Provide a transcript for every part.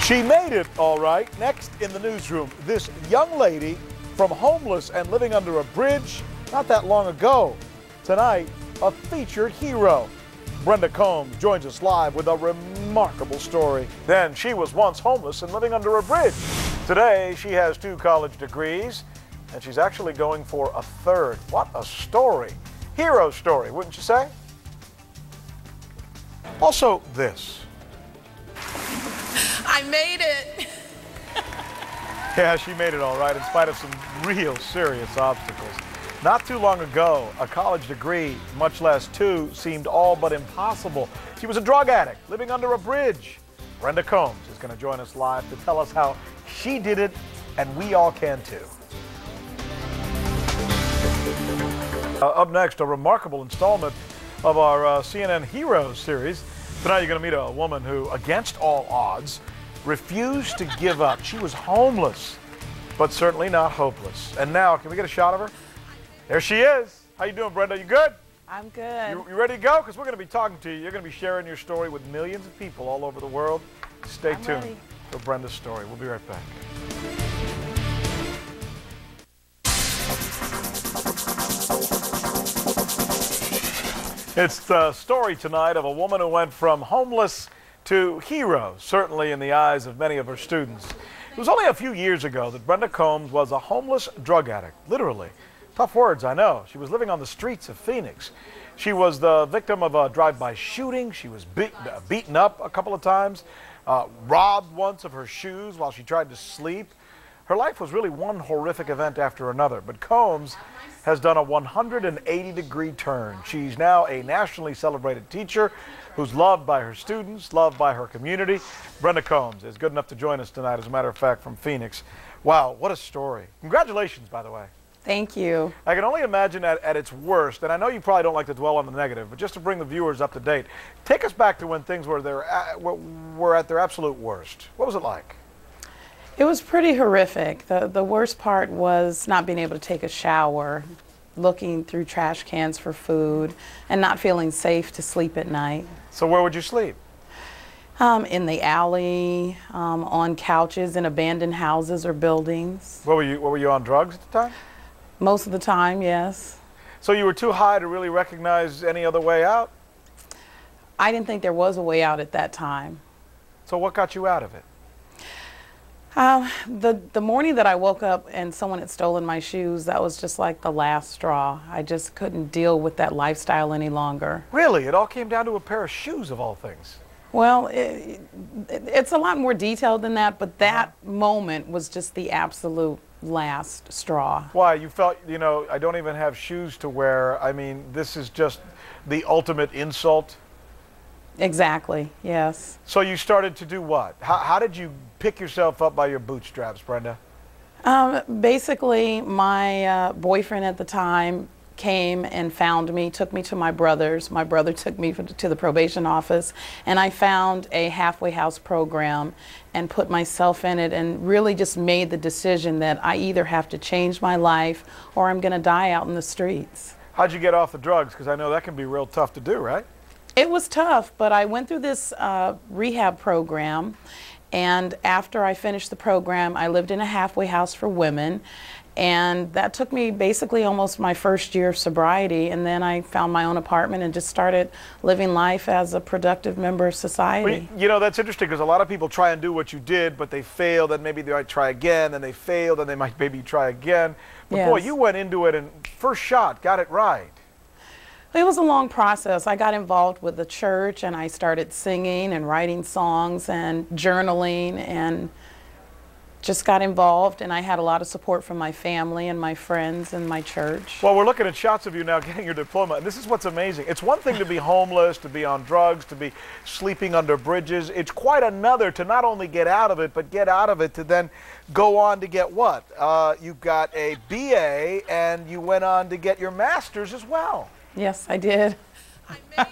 She made it, all right. Next in the newsroom, this young lady from homeless and living under a bridge not that long ago. Tonight, a featured hero. Brenda Combs joins us live with a remarkable story. Then she was once homeless and living under a bridge. Today, she has 2 college degrees, and she's actually going for a 3rd. What a story. Hero story, wouldn't you say? Also this. I made it. Yeah, she made it all right in spite of some real serious obstacles. Not too long ago, a college degree, much less 2, seemed all but impossible. She was a drug addict living under a bridge. Brenda Combs is going to join us live to tell us how she did it, and we all can too. Up next, a remarkable installment of our CNN Heroes series. Tonight you're going to meet a woman who, against all odds, refused to give up. She was homeless, but certainly not hopeless. And now, can we get a shot of her? There she is. How you doing, Brenda? You good? I'm good. You ready to go? Because we're going to be talking to you. You're going to be sharing your story with millions of people all over the world. Stay tuned ready for Brenda's story. We'll be right back. It's the story tonight of a woman who went from homeless to hero, certainly in the eyes of many of her students. It was only a few years ago that Brenda Combs was a homeless drug addict, literally. Tough words, I know. She was living on the streets of Phoenix. She was the victim of a drive-by shooting. She was beaten up a couple of times, robbed once of her shoes while she tried to sleep. Her life was really one horrific event after another, but Combs has done a 180-degree turn. She's now a nationally celebrated teacher who's loved by her students, loved by her community. Brenda Combs is good enough to join us tonight, as a matter of fact, from Phoenix. Wow, what a story. Congratulations, by the way. Thank you. I can only imagine at its worst, and I know you probably don't like to dwell on the negative, but just to bring the viewers up to date, take us back to when things were at their absolute worst. What was it like? It was pretty horrific. The worst part was not being able to take a shower, looking through trash cans for food, and not feeling safe to sleep at night. So where would you sleep? In the alley, on couches in abandoned houses or buildings. What were you on drugs at the time? Most of the time, yes. So you were too high to really recognize any other way out? I didn't think there was a way out at that time. So what got you out of it? The morning that I woke up and someone had stolen my shoes, that was just like the last straw. I just couldn't deal with that lifestyle any longer. Really? It all came down to a pair of shoes, of all things. Well, it's a lot more detailed than that, but that moment was just the absolute last straw. Why? You felt, you know, I don't even have shoes to wear. I mean, this is just the ultimate insult. Exactly, yes. So you started to do what? How did you pick yourself up by your bootstraps, Brenda? Basically, my boyfriend at the time came and found me, took me to my brother's. My brother took me to the probation office, and I found a halfway house program and put myself in it and really just made the decision that I either have to change my life or I'm going to die out in the streets. How'd you get off the drugs? Because I know that can be real tough to do, right? It was tough, but I went through this rehab program, and after I finished the program, I lived in a halfway house for women, and that took me basically almost my first year of sobriety, and then I found my own apartment and just started living life as a productive member of society. Well, you know, that's interesting because a lot of people try and do what you did, but they fail, then maybe they might try again, then they fail, then they might maybe try again. But yes. Boy, you went into it and first shot, got it right. It was a long process. I got involved with the church and I started singing and writing songs and journaling and just got involved, and I had a lot of support from my family and my friends and my church. Well, we're looking at shots of you now getting your diploma, and this is what's amazing. It's one thing to be homeless, to be on drugs, to be sleeping under bridges. It's quite another to not only get out of it, but get out of it to then go on to get what? You got a BA and you went on to get your master's as well. Yes, I did. I made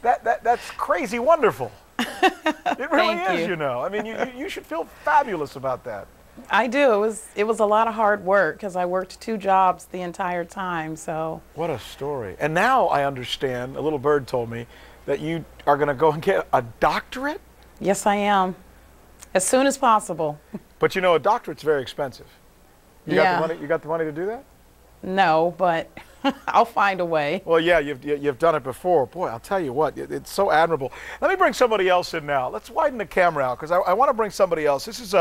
it. That's crazy wonderful. It really Thank is, you. you know. I mean, you should feel fabulous about that. I do. It was a lot of hard work because I worked 2 jobs the entire time. So what a story. And now I understand, a little bird told me, that you are going to go and get a doctorate? yes, I am. As soon as possible. But you know, a doctorate's very expensive. You Yeah. got the money? You got the money to do that? No, but I'll find a way. Well, yeah, you've done it before. Boy, I'll tell you what, it's so admirable. Let me bring somebody else in now. Let's widen the camera out because I want to bring somebody else. This is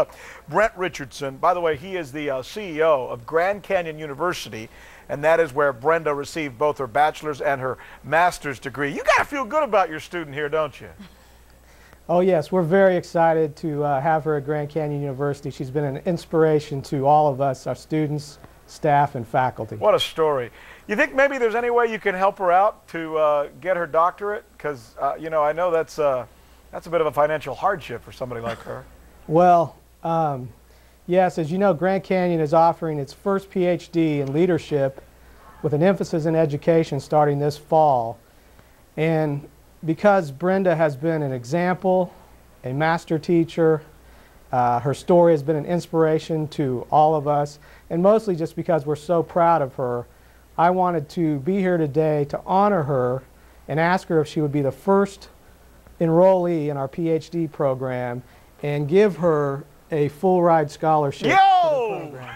Brent Richardson. By the way, he is the CEO of Grand Canyon University, and that is where Brenda received both her bachelor's and her master's degree. You got to feel good about your student here, don't you? Oh yes, we're very excited to have her at Grand Canyon University. She's been an inspiration to all of us, our students, staff, and faculty. What a story. You think maybe there's any way you can help her out to get her doctorate? Because, you know, I know that's a bit of a financial hardship for somebody like her. Well, yes, as you know, Grand Canyon is offering its first PhD in leadership with an emphasis in education starting this fall. And because Brenda has been an example, a master teacher, her story has been an inspiration to all of us, and mostly just because we're so proud of her, I wanted to be here today to honor her and ask her if she would be the first enrollee in our PhD program and give her a full ride scholarship to the program.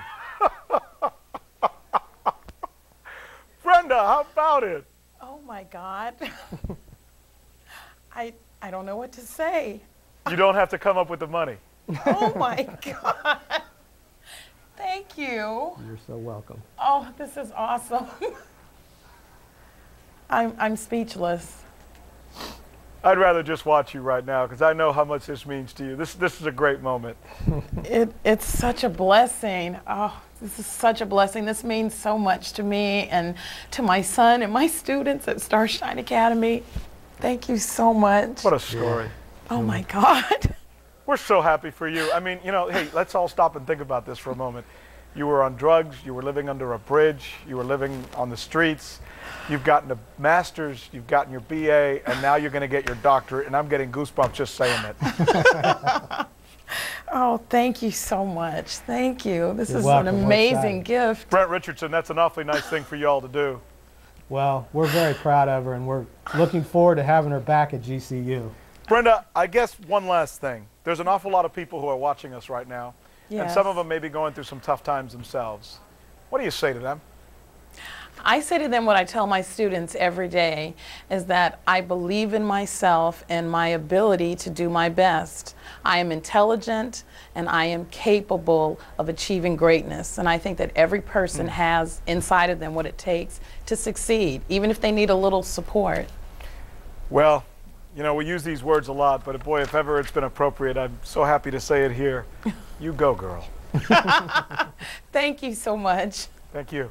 Brenda, how about it? Oh my God. I don't know what to say. You don't have to come up with the money. Oh my God. Thank you. You're so welcome. Oh, this is awesome. I'm speechless. I'd rather just watch you right now because I know how much this means to you. This is a great moment. It's such a blessing. Oh, this is such a blessing. This means so much to me and to my son and my students at Starshine Academy. Thank you so much. What a story. Oh my God. We're so happy for you. I mean, you know, hey, let's all stop and think about this for a moment. You were on drugs, you were living under a bridge, you were living on the streets, you've gotten a master's, you've gotten your BA, and now you're going to get your doctorate, and I'm getting goosebumps just saying it. Oh, thank you so much. Thank you. This You're is welcome. an We're amazing excited. gift. Brent Richardson, that's an awfully nice thing for you all to do. Well, we're very proud of her, and we're looking forward to having her back at GCU. Brenda, I guess one last thing. There's an awful lot of people who are watching us right now, and Yes. some of them may be going through some tough times themselves. What do you say to them? I say to them what I tell my students every day is that I believe in myself and my ability to do my best. I am intelligent and I am capable of achieving greatness. And I think that every person has inside of them what it takes to succeed, even if they need a little support. Well, you know, we use these words a lot, but boy, if ever it's been appropriate, I'm so happy to say it here. You go, girl. Thank you so much. Thank you.